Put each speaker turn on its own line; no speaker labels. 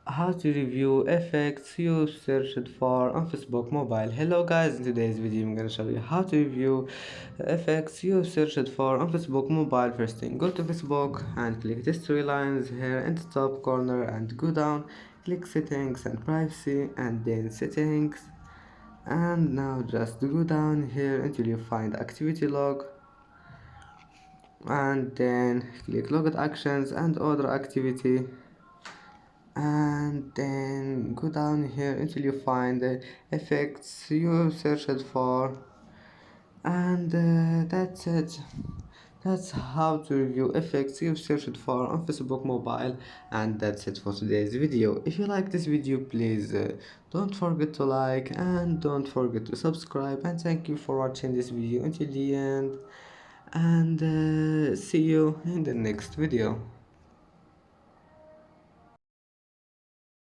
how to review effects you searched for on Facebook mobile. Hello guys, in today's video I'm gonna show you how to review effects you searched for on Facebook mobile. First thing, go to Facebook and click these three lines here in the top corner and go down, click settings and privacy and then settings, and now just go down here until you find activity log, and then click logged actions and other activity, and then go down here until you find the effects you searched for, and that's it. That's how to review effects you've searched for on Facebook mobile, and that's it for today's video. If you like this video, please don't forget to like and don't forget to subscribe, and thank you for watching this video until the end, and see you in the next video.